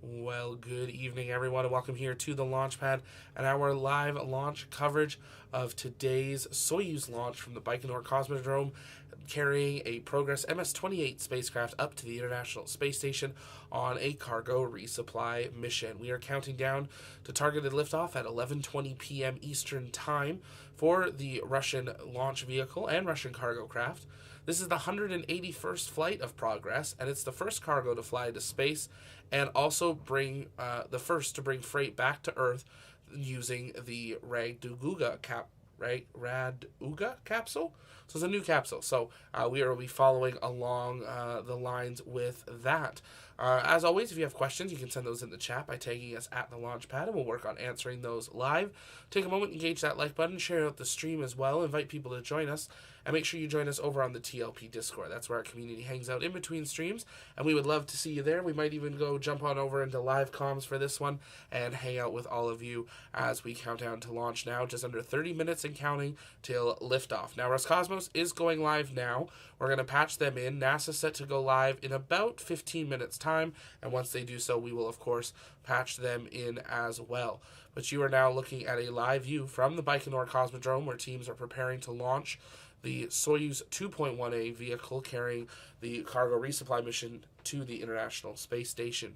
Well, good evening, everyone, and welcome here to the launch pad and our live launch coverage of today's Soyuz launch from the Baikonour Cosmodrome, carrying a Progress MS-28 spacecraft up to the International Space Station on a cargo resupply mission. We are counting down to targeted liftoff at 11:20 p.m. Eastern Time for the Russian launch vehicle and Russian cargo craft. This is the 181st flight of Progress, and it's the first cargo to fly into space and also bring the first to bring freight back to Earth using the Raduga capsule. So it's a new capsule. So we will be following along the lines with that. As always, if you have questions, you can send those in the chat by tagging us at the launch pad, and we'll work on answering those live. Take a moment, engage that like button, share out the stream as well, invite people to join us, and make sure you join us over on the TLP Discord. That's where our community hangs out in between streams, and we would love to see you there. We might even go jump on over into live comms for this one and hang out with all of you as we count down to launch now. Just under 30 minutes and counting till liftoff. Now, Roscosmos is going live now. We're going to patch them in. NASA's set to go live in about 15 minutes time, and once they do so, we will, of course, patch them in as well. But you are now looking at a live view from the Baikonour Cosmodrome, where teams are preparing to launch the Soyuz 2.1A vehicle carrying the cargo resupply mission to the International Space Station.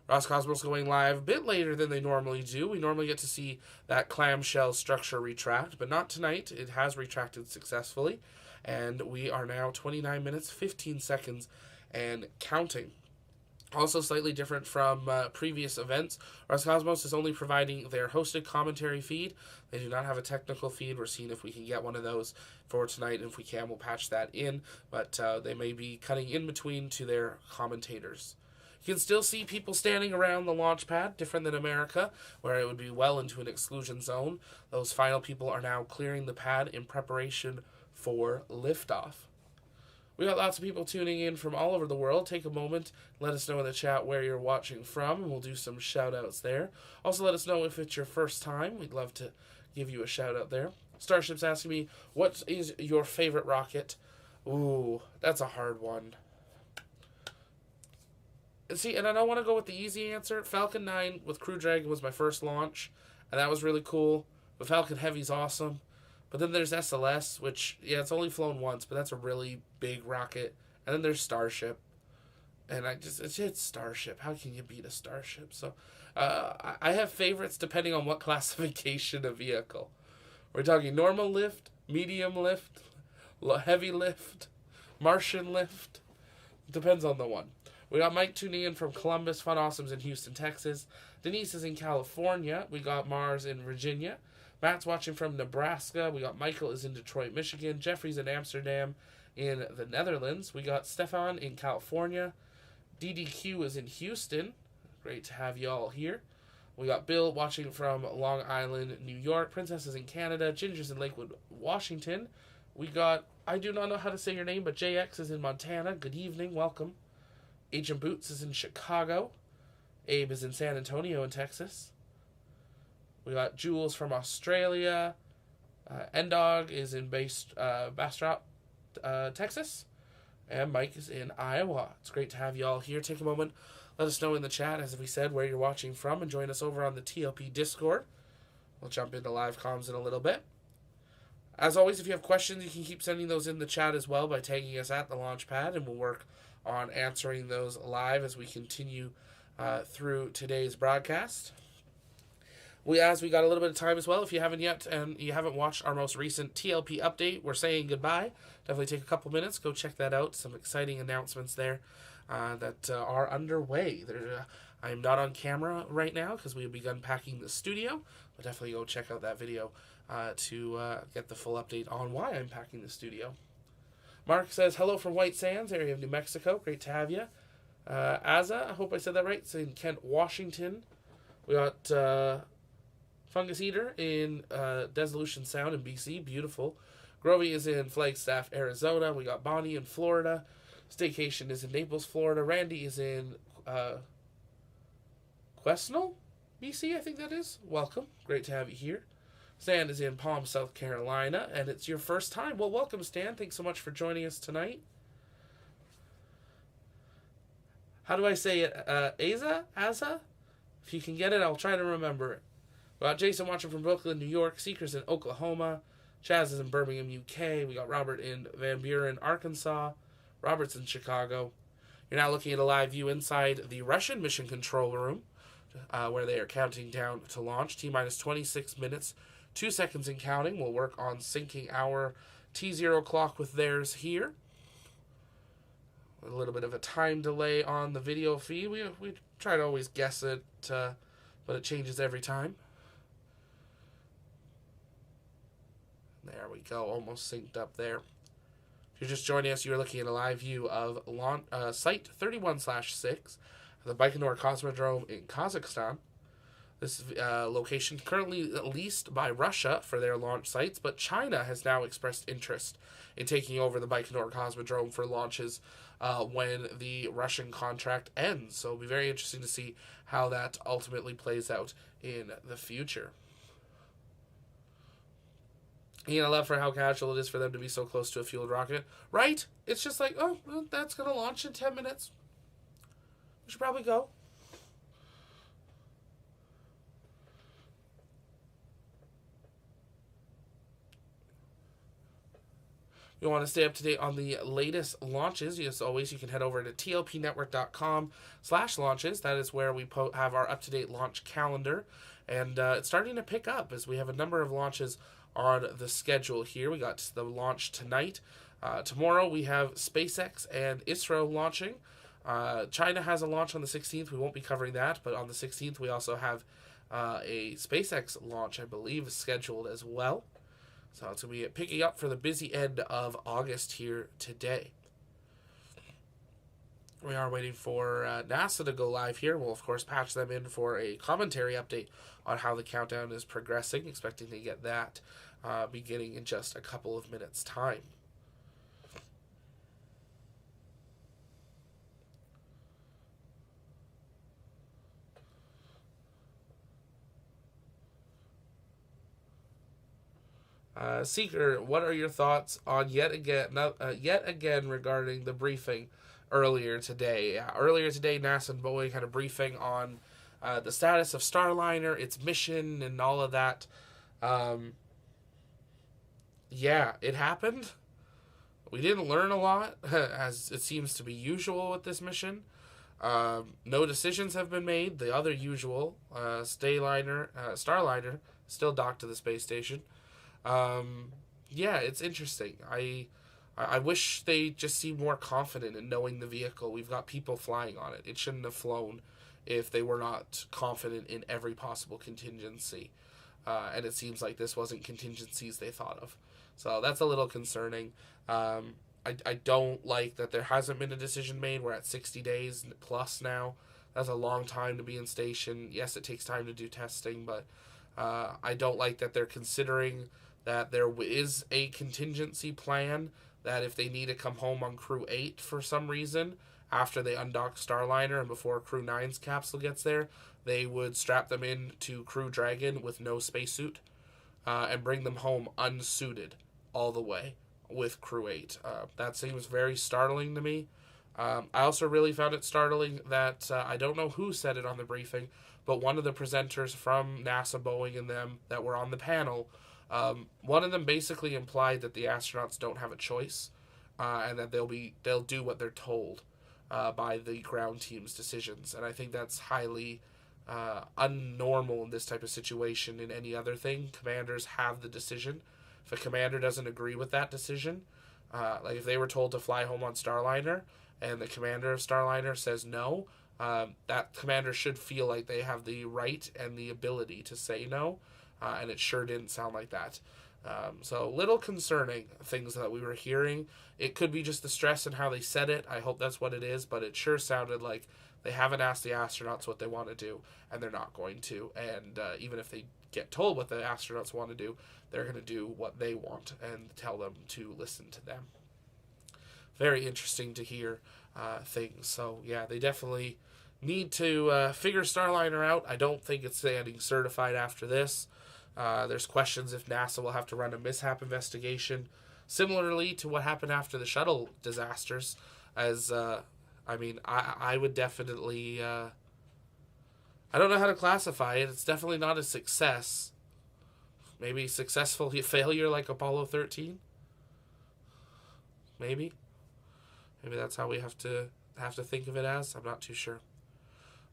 Roscosmos going live a bit later than they normally do. We normally get to see that clamshell structure retract, but not tonight. It has retracted successfully, and we are now 29 minutes, 15 seconds, and counting. Also slightly different from previous events, Roscosmos is only providing their hosted commentary feed. They do not have a technical feed. We're seeing if we can get one of those for tonight. If we can, we'll patch that in, but they may be cutting in between to their commentators. You can still see people standing around the launch pad, different than America, where it would be well into an exclusion zone. Those final people are now clearing the pad in preparation for liftoff. We got lots of people tuning in from all over the world. Take a moment, let us know in the chat where you're watching from, and we'll do some shout-outs there. Also, let us know if it's your first time. We'd love to give you a shout-out there. Starship's asking me, what is your favorite rocket? Ooh, that's a hard one. See, and I don't want to go with the easy answer. Falcon 9 with Crew Dragon was my first launch, and that was really cool. But Falcon Heavy's awesome. But then there's SLS, which, yeah, it's only flown once, but that's a really big rocket. And then there's Starship. And it's Starship. How can you beat a Starship? So, I have favorites depending on what classification of vehicle. We're talking normal lift, medium lift, heavy lift, Martian lift. Depends on the one. We got Mike tuning in from Columbus, Fun Awesomes in Houston, Texas. Denise is in California. We got Mars in Virginia. Matt's watching from Nebraska. We got Michael is in Detroit, Michigan. Jeffrey's in Amsterdam in the Netherlands. We got Stefan in California. DDQ is in Houston. Great to have you all here. We got Bill watching from Long Island, New York. Princess is in Canada. Ginger's in Lakewood, Washington. We got, I do not know how to say your name, but JX is in Montana. Good evening. Welcome. Agent Boots is in Chicago. Abe is in San Antonio in Texas. We got Jules from Australia. Endog is in Bastrop, Texas. And Mike is in Iowa. It's great to have you all here. Take a moment. Let us know in the chat, as we said, where you're watching from. And join us over on the TLP Discord. We'll jump into live comms in a little bit. As always, if you have questions, you can keep sending those in the chat as well by tagging us at the launch pad. And we'll work on answering those live as we continue through today's broadcast. As we got a little bit of time as well, if you haven't yet and you haven't watched our most recent TLP update, we're saying goodbye. Definitely take a couple minutes, go check that out. Some exciting announcements there that are underway. I am not on camera right now because we have begun packing the studio, but definitely go check out that video to get the full update on why I'm packing the studio. Mark says, hello from White Sands, area of New Mexico. Great to have you. Aza, I hope I said that right. It's in Kent, Washington. We got Fungus Eater in Dissolution Sound in BC. Beautiful. Grovey is in Flagstaff, Arizona. We got Bonnie in Florida. Staycation is in Naples, Florida. Randy is in Quesnel, BC, I think that is. Welcome. Great to have you here. Stan is in Palm, South Carolina, and it's your first time. Well, welcome, Stan. Thanks so much for joining us tonight. How do I say it? Aza? If you can get it, I'll try to remember it. We got Jason watching from Brooklyn, New York. Seekers in Oklahoma. Chaz is in Birmingham, UK. We got Robert in Van Buren, Arkansas. Robert's in Chicago. You're now looking at a live view inside the Russian mission control room, where they are counting down to launch. T-minus 26 minutes, 2 seconds and counting. We'll work on syncing our T0 clock with theirs here. A little bit of a time delay on the video feed. We try to always guess it, but it changes every time. There we go, almost synced up there. If you're just joining us, you're looking at a live view of Site 31/6, the Baikonour Cosmodrome in Kazakhstan. This location currently leased by Russia for their launch sites, but China has now expressed interest in taking over the Baikonour Cosmodrome for launches when the Russian contract ends. So it'll be very interesting to see how that ultimately plays out in the future. I love for how casual it is for them to be so close to a fueled rocket. Right? It's just like, oh, well, that's going to launch in 10 minutes. We should probably go. If you want to stay up to date on the latest launches, as always, you can head over to tlpnetwork.com/launches. That is where we have our up-to-date launch calendar. And it's starting to pick up as we have a number of launches on the schedule here. We got the launch tonight. Tomorrow we have SpaceX and ISRO launching. China has a launch on the 16th. We won't be covering that, but on the 16th we also have a SpaceX launch, I believe, scheduled as well. So it's going to be picking up for the busy end of August here today. We are waiting for NASA to go live here. We'll, of course, patch them in for a commentary update on how the countdown is progressing. Expecting to get that beginning in just a couple of minutes' time. Seeker, what are your thoughts on yet again regarding the briefing earlier today? Earlier today, NASA and Boeing had a briefing on the status of Starliner, its mission, and all of that. Yeah, it happened. We didn't learn a lot, as it seems to be usual with this mission. No decisions have been made. The other usual, Starliner, still docked to the space station. Yeah, it's interesting. I wish they just seemed more confident in knowing the vehicle. We've got people flying on it. It shouldn't have flown if they were not confident in every possible contingency. And it seems like this wasn't contingencies they thought of. So that's a little concerning. I don't like that there hasn't been a decision made. We're at 60 days plus now. That's a long time to be in station. Yes, it takes time to do testing, but I don't like that they're considering that there is a contingency plan that if they need to come home on Crew 8 for some reason, after they undock Starliner and before Crew 9's capsule gets there, they would strap them into Crew Dragon with no spacesuit and bring them home unsuited all the way with Crew 8. That seems very startling to me. I also really found it startling that I don't know who said it on the briefing, but one of the presenters from NASA, Boeing, and them that were on the panel, one of them basically implied that the astronauts don't have a choice, and that they'll do what they're told by the ground team's decisions. And I think that's highly unnormal in this type of situation. In any other thing, commanders have the decision. If a commander doesn't agree with that decision, like if they were told to fly home on Starliner, and the commander of Starliner says no, that commander should feel like they have the right and the ability to say no, and it sure didn't sound like that. So little concerning things that we were hearing. It could be just the stress and how they said it. I hope that's what it is, but it sure sounded like they haven't asked the astronauts what they want to do, and they're not going to. And even if they get told what the astronauts want to do, they're going to do what they want and tell them to listen to them. Very interesting to hear things. So, yeah, they definitely need to figure Starliner out. I don't think it's getting certified after this. There's questions if NASA will have to run a mishap investigation, similarly to what happened after the shuttle disasters. As I would definitely I don't know how to classify it. It's definitely not a success. Maybe successful failure like Apollo 13. Maybe. Maybe that's how we have to think of it as. I'm not too sure.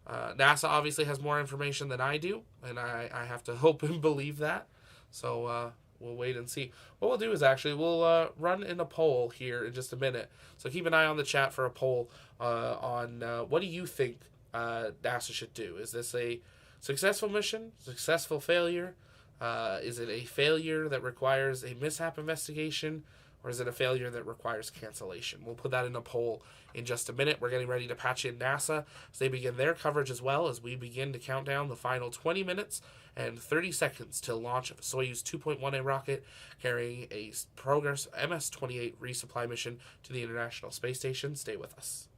NASA obviously has more information than I do, and I have to hope and believe that. So we'll wait and see. What we'll do is actually we'll run in a poll here in just a minute. So keep an eye on the chat for a poll on what do you think NASA should do. Is this a successful mission, successful failure? Is it a failure that requires a mishap investigation? Or is it a failure that requires cancellation? We'll put that in a poll in just a minute. We're getting ready to patch in NASA as they begin their coverage as well as we begin to count down the final 20 minutes and 30 seconds till launch of a Soyuz 2.1A rocket carrying a Progress MS-28 resupply mission to the International Space Station. Stay with us.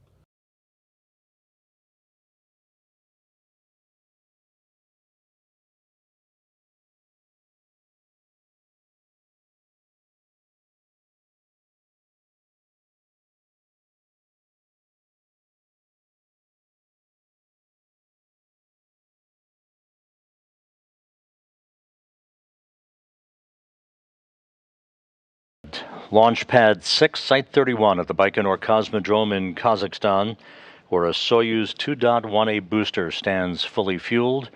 Launch Pad 6, Site 31 at the Baikonour Cosmodrome in Kazakhstan, where a Soyuz 2.1A booster stands fully fueled,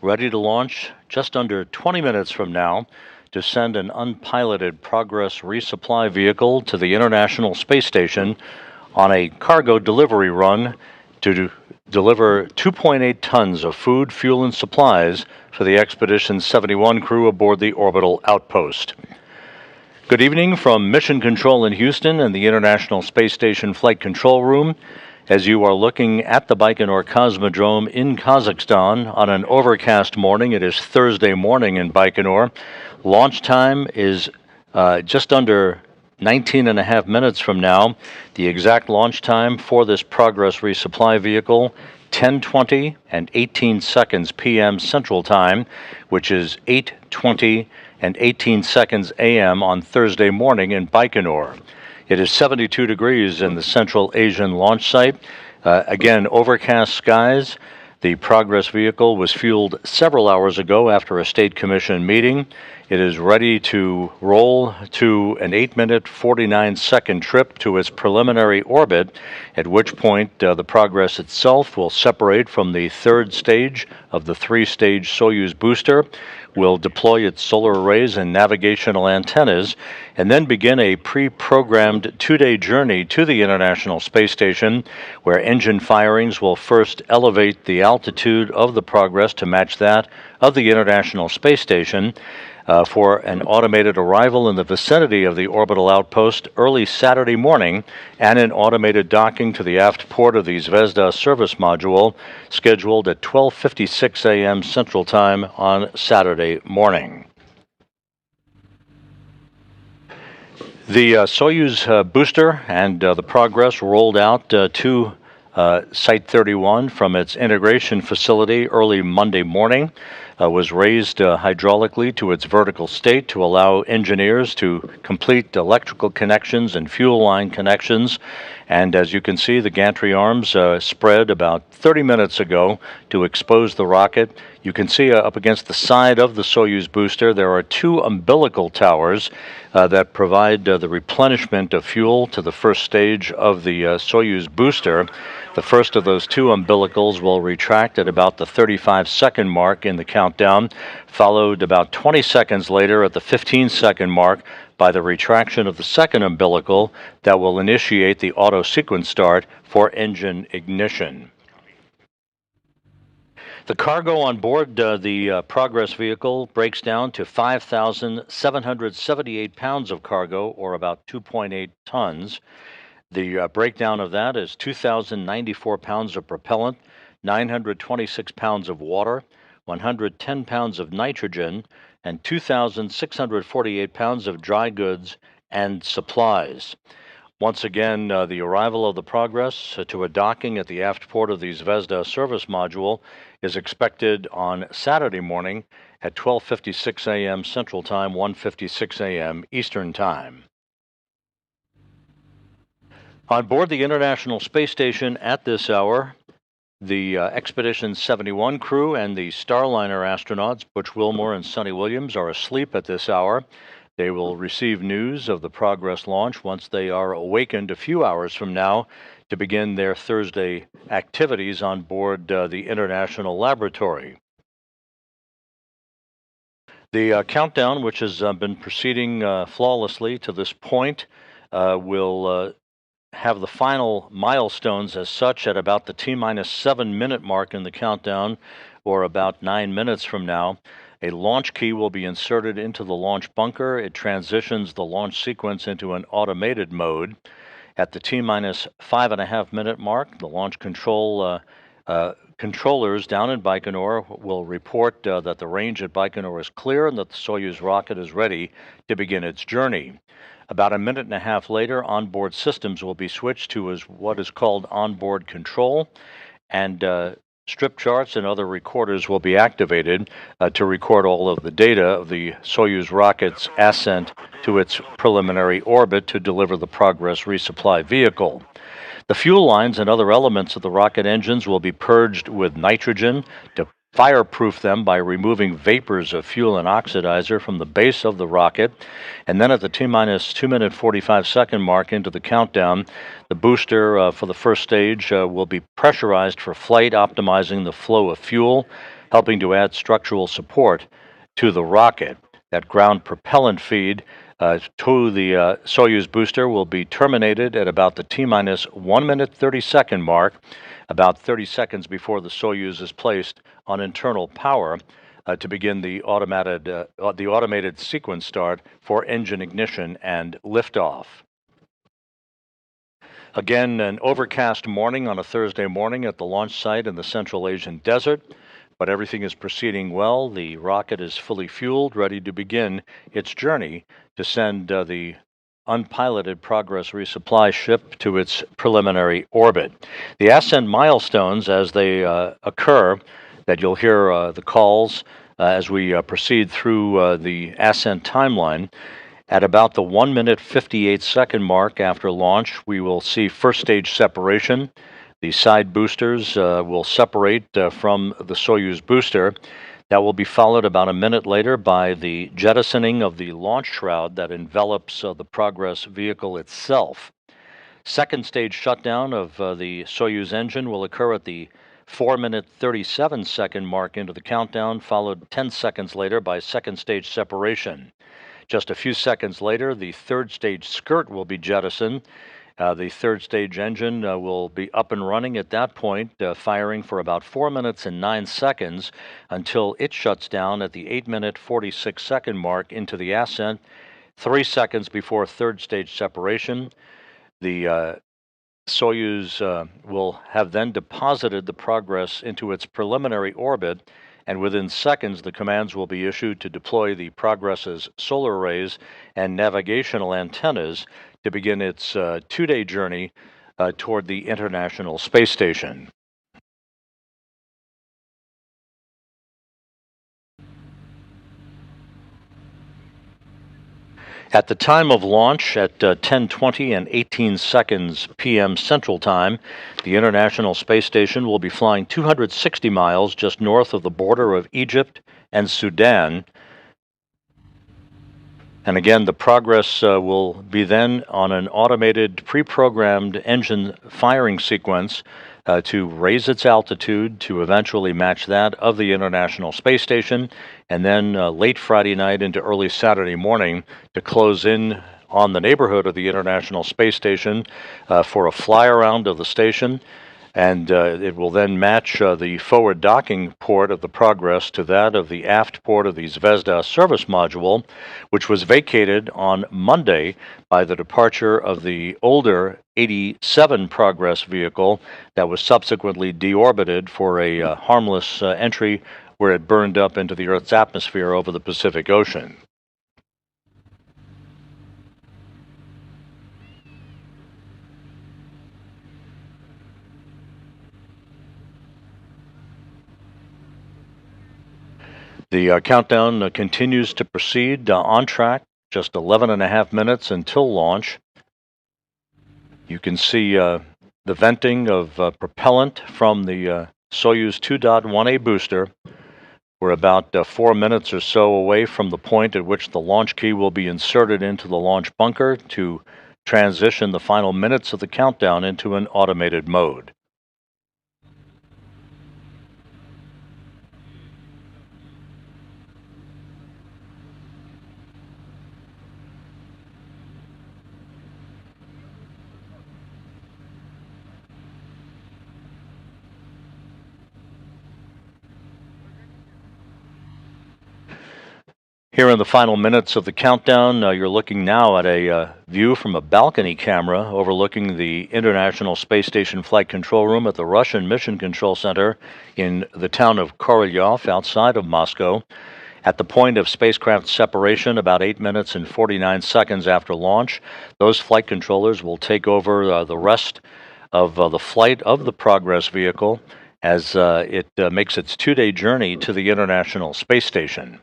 ready to launch just under 20 minutes from now to send an unpiloted Progress resupply vehicle to the International Space Station on a cargo delivery run to deliver 2.8 tons of food, fuel, and supplies for the Expedition 71 crew aboard the orbital outpost. Good evening from Mission Control in Houston and the International Space Station Flight Control Room as you are looking at the Baikonour Cosmodrome in Kazakhstan on an overcast morning. It is Thursday morning in Baikonour. Launch time is just under 19 and a half minutes from now. The exact launch time for this Progress resupply vehicle, 10:20 and 18 seconds p.m. Central Time, which is 8:20 and 18 seconds a.m. on Thursday morning in Baikonour. It is 72 degrees in the Central Asian launch site. Again, overcast skies. The Progress vehicle was fueled several hours ago after a State Commission meeting. It is ready to roll to an 8-minute, 49-second trip to its preliminary orbit, at which point the Progress itself will separate from the third stage of the three-stage Soyuz booster, will deploy its solar arrays and navigational antennas, and then begin a pre-programmed 2-day journey to the International Space Station, where engine firings will first elevate the altitude of the Progress to match that of the International Space Station, for an automated arrival in the vicinity of the orbital outpost early Saturday morning, and an automated docking to the aft port of the Zvezda service module scheduled at 12:56 a.m. Central Time on Saturday morning. The Soyuz booster and the Progress rolled out to Site 31 from its integration facility early Monday morning. Was raised hydraulically to its vertical state to allow engineers to complete electrical connections and fuel line connections. And as you can see, the gantry arms spread about 30 minutes ago to expose the rocket. You can see up against the side of the Soyuz booster, there are two umbilical towers that provide the replenishment of fuel to the first stage of the Soyuz booster. The first of those two umbilicals will retract at about the 35-second mark in the countdown, followed about 20 seconds later at the 15-second mark by the retraction of the second umbilical that will initiate the auto sequence start for engine ignition. The cargo on board the Progress vehicle breaks down to 5,778 pounds of cargo, or about 2.8 tons. The breakdown of that is 2,094 pounds of propellant, 926 pounds of water, 110 pounds of nitrogen, and 2,648 pounds of dry goods and supplies. Once again, the arrival of the Progress to a docking at the aft port of the Zvezda service module is expected on Saturday morning at 12:56 a.m. Central Time, 1:56 a.m. Eastern Time. On board the International Space Station at this hour, The Expedition 71 crew and the Starliner astronauts, Butch Wilmore and Sonny Williams, are asleep at this hour. They will receive news of the Progress launch once they are awakened a few hours from now to begin their Thursday activities on board the International Laboratory. The countdown, which has been proceeding flawlessly to this point, will have the final milestones as such at about the T-minus 7-minute mark in the countdown, or about 9 minutes from now. A launch key will be inserted into the launch bunker. It transitions the launch sequence into an automated mode. At the T-minus 5.5-minute mark, the launch controllers down in Baikonour will report that the range at Baikonour is clear and that the Soyuz rocket is ready to begin its journey. About a minute and a half later, onboard systems will be switched to what is called onboard control, and strip charts and other recorders will be activated to record all of the data of the Soyuz rocket's ascent to its preliminary orbit to deliver the Progress resupply vehicle. The fuel lines and other elements of the rocket engines will be purged with nitrogen to fireproof them by removing vapors of fuel and oxidizer from the base of the rocket. And then at the T-minus 2-minute 45-second mark into the countdown, the booster for the first stage will be pressurized for flight, optimizing the flow of fuel, helping to add structural support to the rocket. That ground propellant feed to the Soyuz booster will be terminated at about the T-minus 1-minute 30-second mark, about 30 seconds before the Soyuz is placed on internal power to begin the automated sequence start for engine ignition and liftoff. Again, an overcast morning on a Thursday morning at the launch site in the Central Asian desert, but everything is proceeding well. The rocket is fully fueled, ready to begin its journey to send the unpiloted Progress resupply ship to its preliminary orbit. The ascent milestones, as they occur, that you'll hear the calls as we proceed through the ascent timeline. At about the 1-minute 58-second mark after launch, we will see first stage separation. The side boosters will separate from the Soyuz booster. That will be followed about a minute later by the jettisoning of the launch shroud that envelops the Progress vehicle itself. Second stage shutdown of the Soyuz engine will occur at the 4-minute 37-second mark into the countdown, followed 10 seconds later by second stage separation. Just a few seconds later, the third stage skirt will be jettisoned. The third stage engine will be up and running at that point, firing for about 4 minutes and 9 seconds until it shuts down at the 8-minute 46-second mark into the ascent, 3 seconds before third stage separation. The Soyuz will have then deposited the Progress into its preliminary orbit, and within seconds the commands will be issued to deploy the Progress's solar arrays and navigational antennas to begin its 2-day journey toward the International Space Station. At the time of launch, at 10:20 and 18 seconds p.m. Central Time, the International Space Station will be flying 260 miles just north of the border of Egypt and Sudan. And again, the Progress will be then on an automated, pre-programmed engine firing sequence to raise its altitude to eventually match that of the International Space Station, and then late Friday night into early Saturday morning to close in on the neighborhood of the International Space Station for a fly around of the station. And it will then match the forward docking port of the Progress to that of the aft port of the Zvezda service module, which was vacated on Monday by the departure of the older 87 Progress vehicle that was subsequently deorbited for a harmless entry where it burned up into the Earth's atmosphere over the Pacific Ocean. The countdown continues to proceed on track, just 11.5 minutes until launch. You can see the venting of propellant from the Soyuz 2.1A booster. We're about 4 minutes or so away from the point at which the launch key will be inserted into the launch bunker to transition the final minutes of the countdown into an automated mode. Here in the final minutes of the countdown, you're looking now at a view from a balcony camera overlooking the International Space Station Flight Control Room at the Russian Mission Control Center in the town of Korolyov outside of Moscow. At the point of spacecraft separation, about 8 minutes and 49 seconds after launch, those flight controllers will take over the rest of the flight of the Progress vehicle as it makes its 2-day journey to the International Space Station.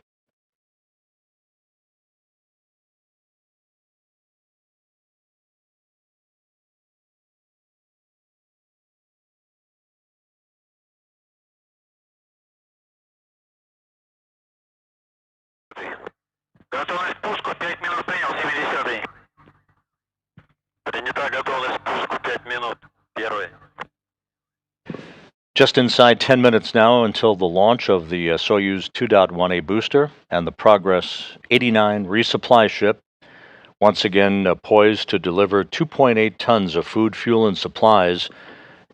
Готовность к пуску 5 минут принял, 70-й. Принята готовность к пуску 5 минут. Первый. Just inside 10 minutes now until the launch of the Soyuz 2.1A booster and the Progress 89 resupply ship, once again poised to deliver 2.8 tons of food, fuel, and supplies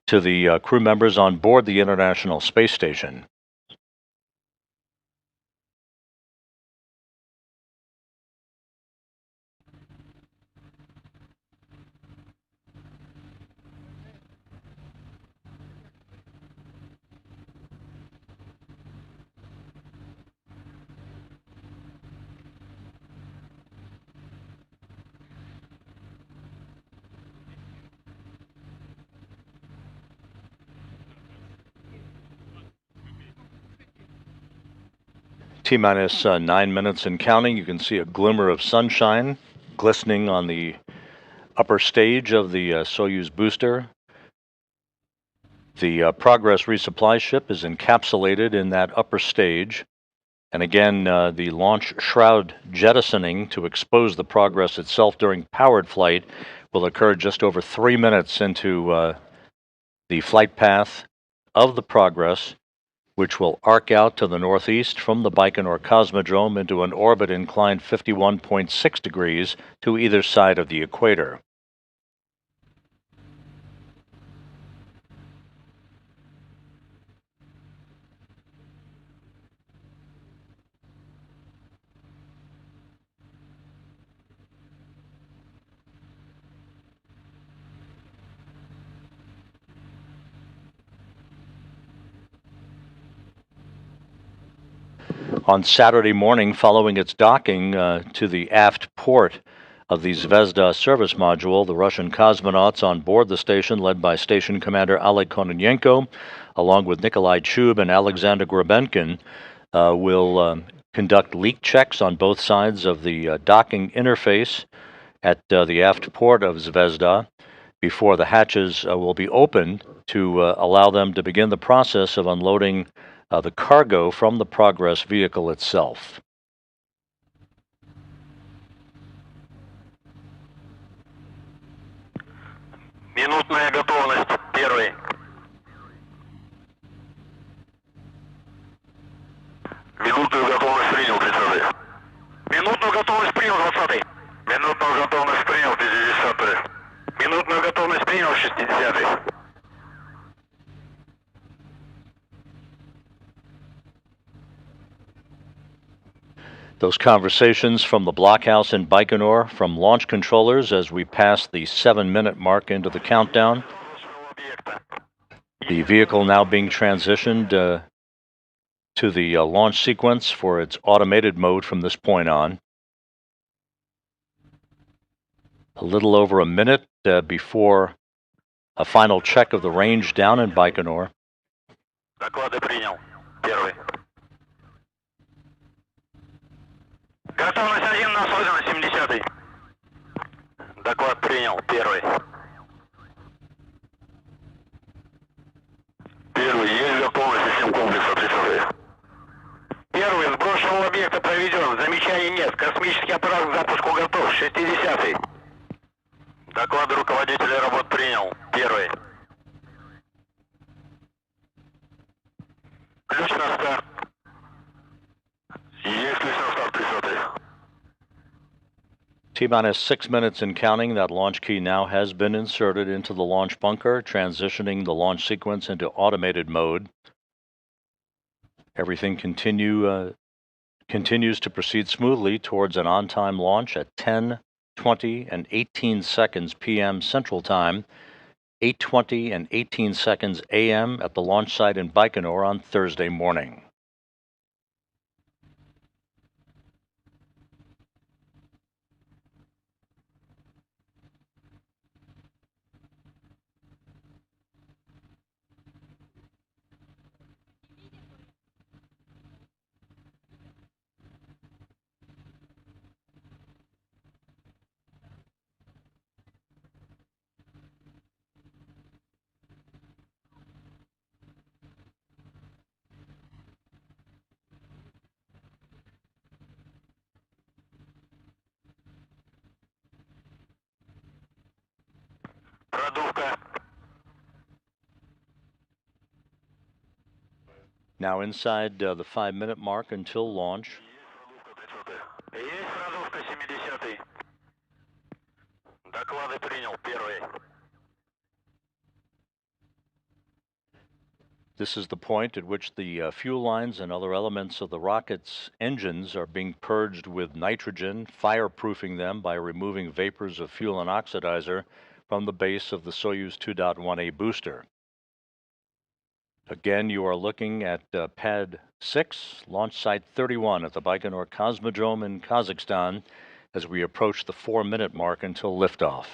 to the crew members on board the International Space Station. T-minus 9 minutes and counting. You can see a glimmer of sunshine glistening on the upper stage of the Soyuz booster. The Progress resupply ship is encapsulated in that upper stage. And again, the launch shroud jettisoning to expose the Progress itself during powered flight will occur just over 3 minutes into the flight path of the Progress, which will arc out to the northeast from the Baikonour Cosmodrome into an orbit inclined 51.6 degrees to either side of the equator. On Saturday morning, following its docking to the aft port of the Zvezda service module, the Russian cosmonauts on board the station, led by Station Commander Oleg Kononenko, along with Nikolai Chub and Alexander Grebenkin, will conduct leak checks on both sides of the docking interface at the aft port of Zvezda before the hatches will be opened to allow them to begin the process of unloading the cargo from the Progress vehicle itself. Минутная готовность. Первый. Минутную готовность принял, 30-й. Минутную готовность принял, 20-й. Минутную готовность принял, 50-й. Минутную готовность принял, 60-й. Those conversations from the blockhouse in Baikonour from launch controllers as we pass the 7-minute mark into the countdown. The vehicle now being transitioned to the launch sequence for its automated mode from this point on. A little over a minute before a final check of the range down in Baikonour. Доклады принял. Первый. Готовность 1 на создана, 70-й. Доклад принял. Первый. Космический аппарат к запуску готов. 60-й. Доклады руководителя работ принял. Первый. Ключ на старт. Есть ключ на старт, 30-й. T-minus 6 minutes and counting. That launch key now has been inserted into the launch bunker, transitioning the launch sequence into automated mode. Everything continues to proceed smoothly towards an on-time launch at 10, 20, and 18 seconds p.m. Central Time, 8:20 and 18 seconds a.m. at the launch site in Baikonour on Thursday morning. Продувка. Now inside the 5-minute mark until launch. Есть продувка, 70-й. Доклады принял. Первый. This is the point at which the fuel lines and other elements of the rocket's engines are being purged with nitrogen, fireproofing them by removing vapors of fuel and oxidizer from the base of the Soyuz 2.1A booster. Again, you are looking at Pad 6, Launch Site 31 at the Baikonour Cosmodrome in Kazakhstan as we approach the 4-minute mark until liftoff.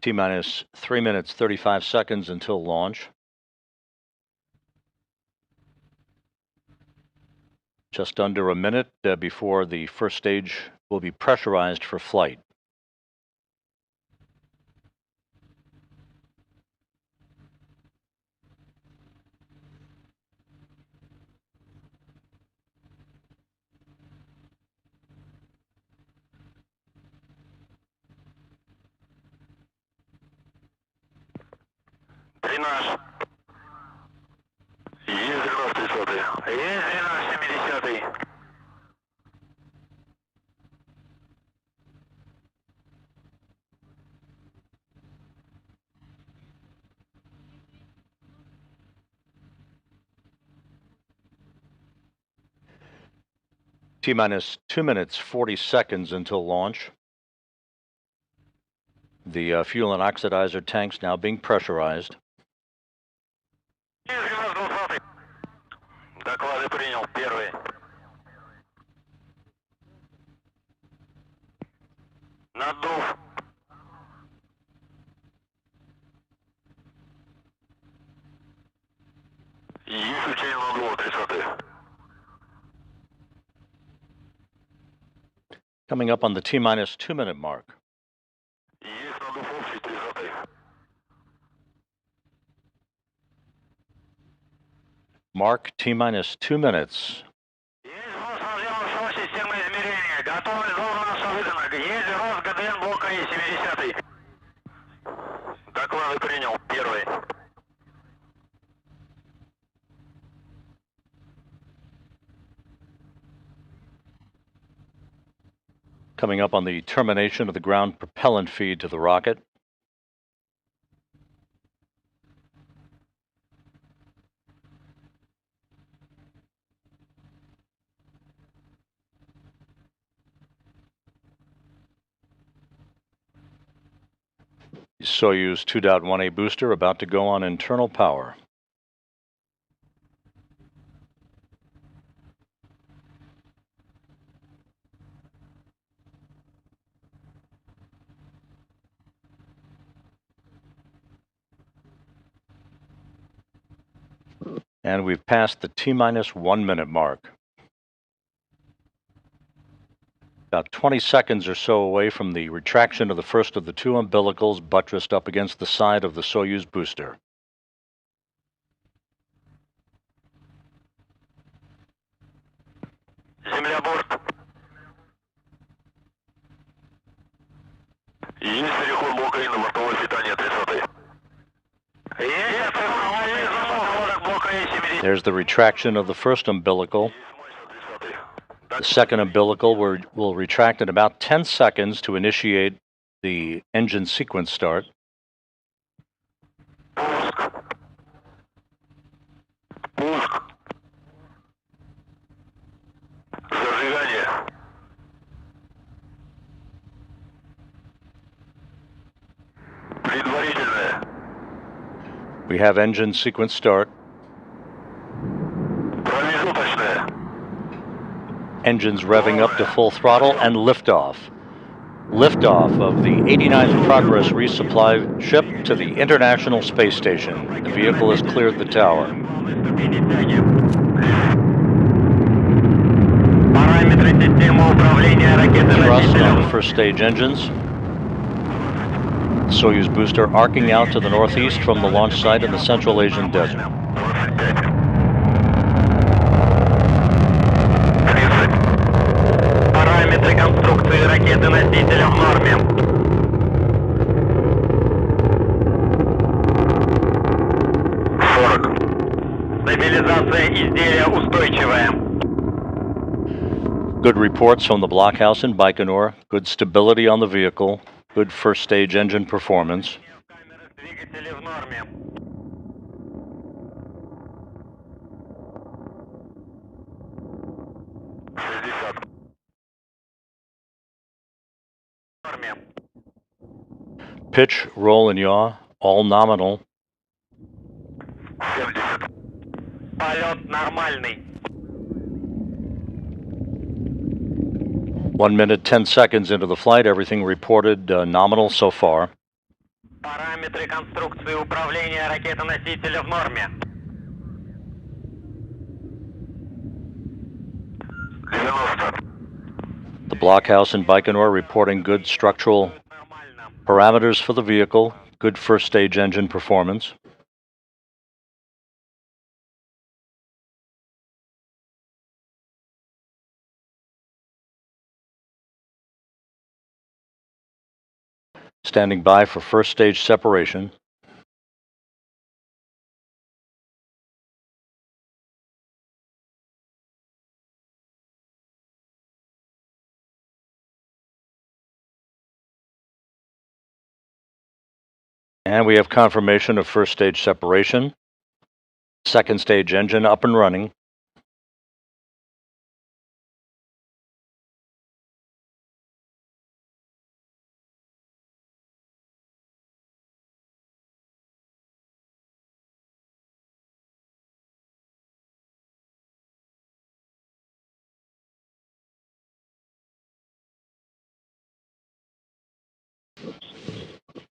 T-minus 3 minutes, 35 seconds until launch. Just under a minute before the first stage will be pressurized for flight. Дренаж. Есть дренаж, 30-й. Есть дренаж, 70-й. T-minus 2 minutes, 40 seconds until launch. The fuel and oxidizer tanks now being pressurized. Есть дренаж, 20-й. Доклады принял. Первый. Надув. Есть включение надува, 30-й. Coming up on the T-minus 2 minute mark. Есть надув общий, 30-й. Mark, T-minus 2 minutes. Есть взнос наземных всего системы измерения. Готовность должности выдана. Есть рост ГДН блока И, 70-й. Доклады принял. Первый. Coming up on the termination of the ground propellant feed to the rocket. Soyuz 2.1A booster about to go on internal power. And we've passed the T-minus 1 minute mark. About 20 seconds or so away from the retraction of the first of the two umbilicals buttressed up against the side of the Soyuz booster. Земля борт. Есть переход блока И на бортовое питание 30. Есть замок блока И 70. There's the retraction of the first umbilical. The second umbilical will retract in about 10 seconds to initiate the engine sequence start. Пуск. Зажигание. Предварительное. We have engine sequence start. Промежуточное. Engines revving up to full throttle and liftoff. Liftoff of the 89th Progress resupply ship to the International Space Station. The vehicle has cleared the tower. Thrust on the first stage engines. Soyuz booster arcing out to the northeast from the launch site in the Central Asian desert. Параметры конструкции ракеты-носителя в норме. Стабилизация изделия устойчивая. Good reports from the blockhouse in Baikonour. Good stability on the vehicle. Good first stage engine performance. Двигатели в норме. Pitch, roll, and yaw, all nominal. 70. Полет нормальный. 1 minute, 10 seconds into the flight, everything reported nominal so far. Параметры конструкции управления ракеты-носителя в норме. 90. The blockhouse in Baikonour reporting good structural parameters for the vehicle, good first stage engine performance. Standing by for first stage separation. And we have confirmation of first stage separation. Second stage engine up and running.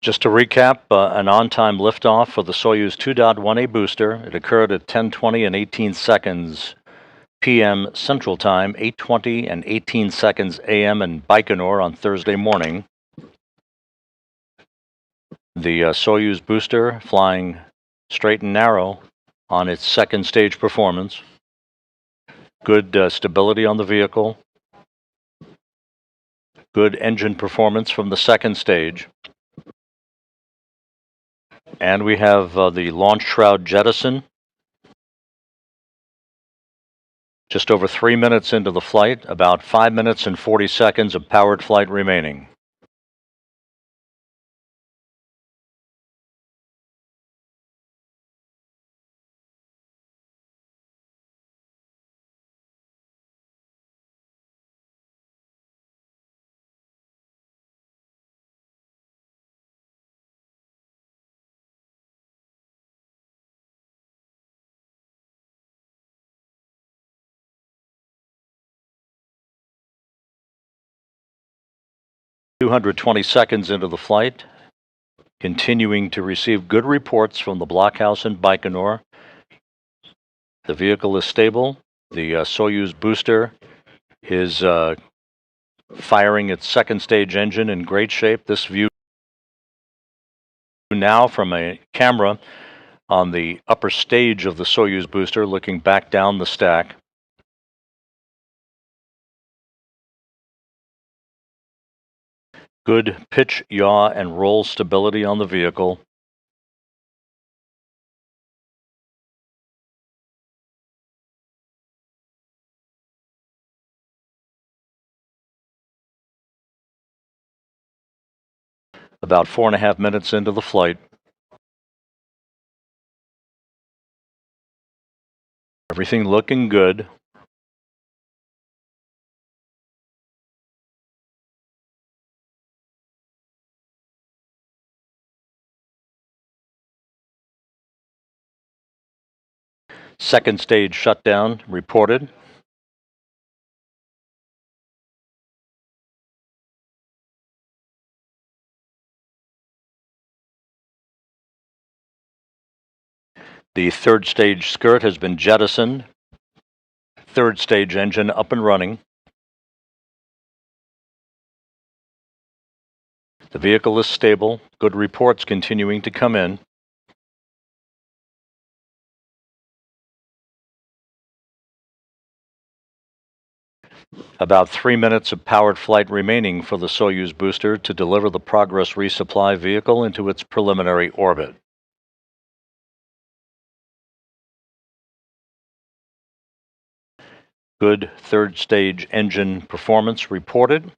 Just to recap, an on-time liftoff for the Soyuz 2.1A booster. It occurred at 10:20 and 18 seconds p.m. Central Time, 8:20 and 18 seconds a.m. in Baikonour on Thursday morning. The Soyuz booster flying straight and narrow on its second stage performance. Good stability on the vehicle. Good engine performance from the second stage. And we have the launch shroud jettison. Just over 3 minutes into the flight, about 5 minutes and 40 seconds of powered flight remaining. 220 seconds into the flight, continuing to receive good reports from the blockhouse in Baikonour. The vehicle is stable. The Soyuz booster is firing its second stage engine in great shape. This view now from a camera on the upper stage of the Soyuz booster, looking back down the stack. Good pitch, yaw, and roll stability on the vehicle. About 4.5 minutes into the flight. Everything looking good. Second stage shutdown reported. The third stage skirt has been jettisoned. Third stage engine up and running. The vehicle is stable. Good reports continuing to come in. About 3 minutes of powered flight remaining for the Soyuz booster to deliver the Progress resupply vehicle into its preliminary orbit. Good third stage engine performance reported.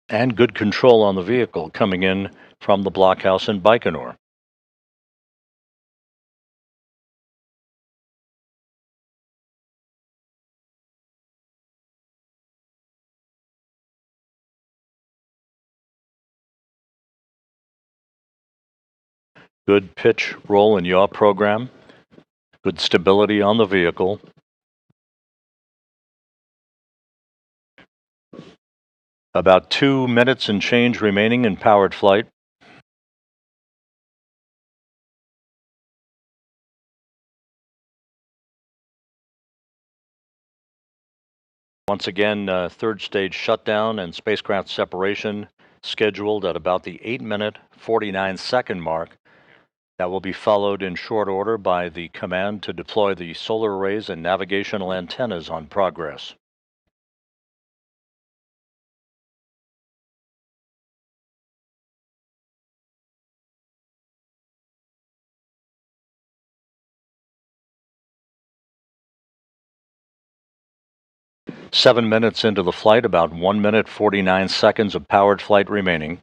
And good control on the vehicle coming in from the blockhouse in Baikonour. Good pitch, roll, and yaw program. Good stability on the vehicle. About 2 minutes and change remaining in powered flight. Once again, third stage shutdown and spacecraft separation scheduled at about the 8-minute, 49-second mark. That will be followed in short order by the command to deploy the solar arrays and navigational antennas on Progress. Seven minutes into the flight, about 1 minute, 49 seconds of powered flight remaining.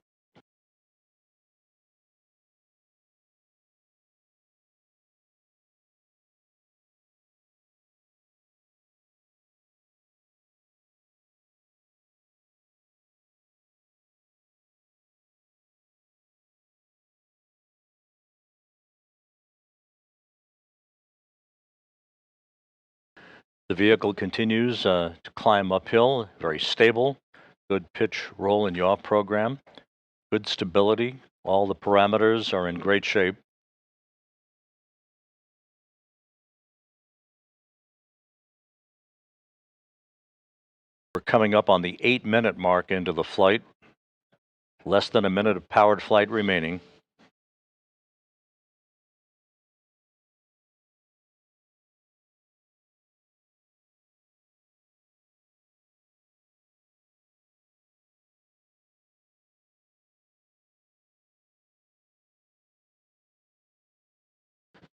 The vehicle continues to climb uphill, very stable, good pitch, roll, and yaw program, good stability. All the parameters are in great shape. We're coming up on the 8-minute mark into the flight. Less than a minute of powered flight remaining.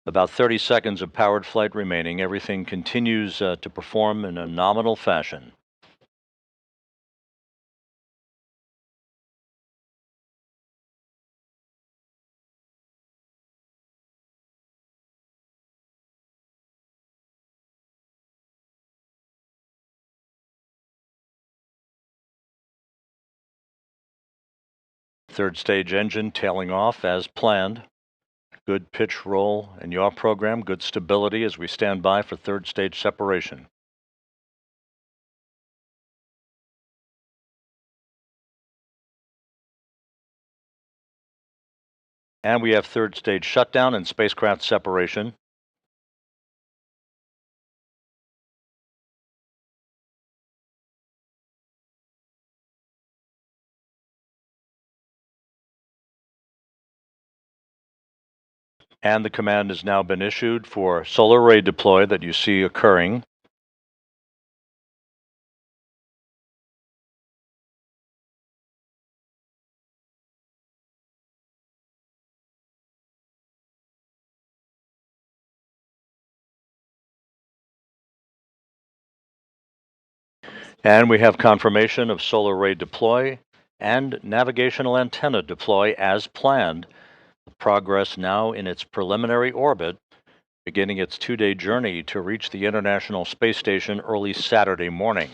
About 30 seconds of powered flight remaining. Everything continues to perform in a nominal fashion. Third stage engine tailing off as planned. Good pitch, roll, and yaw program. Good stability as we stand by for third stage separation. And we have third stage shutdown and spacecraft separation. And the command has now been issued for solar array deploy that you see occurring. And we have confirmation of solar array deploy and navigational antenna deploy as planned. Progress now in its preliminary orbit, beginning its 2-day journey to reach the International Space Station early Saturday morning.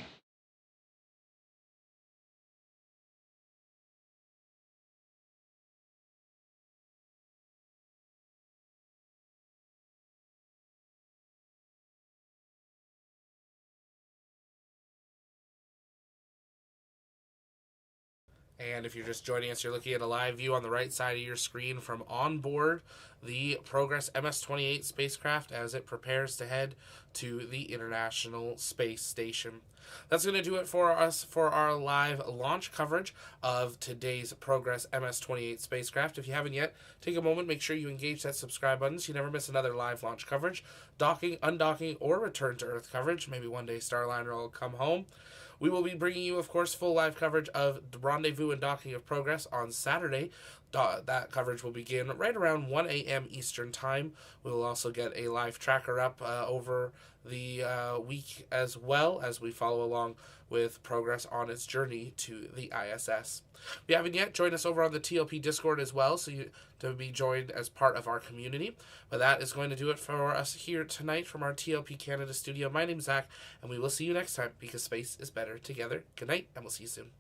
And if you're just joining us, you're looking at a live view on the right side of your screen from on board the Progress MS-28 spacecraft as it prepares to head to the International Space Station. That's going to do it for us for our live launch coverage of today's Progress MS-28 spacecraft. If you haven't yet, take a moment, make sure you engage that subscribe button so you never miss another live launch coverage, docking, undocking, or return to Earth coverage. Maybe one day Starliner will come home. We will be bringing you, of course, full live coverage of the rendezvous and docking of Progress on Saturday. That coverage will begin right around 1 a.m. Eastern Time. We will also get a live tracker up over the week as well as we follow along with Progress on its journey to the ISS. If you haven't yet, join us over on the TLP Discord as well, so you to be joined as part of our community. But that is going to do it for us here tonight from our TLP Canada studio. My name's Zach, and we will see you next time because space is better together. Good night, and we'll see you soon.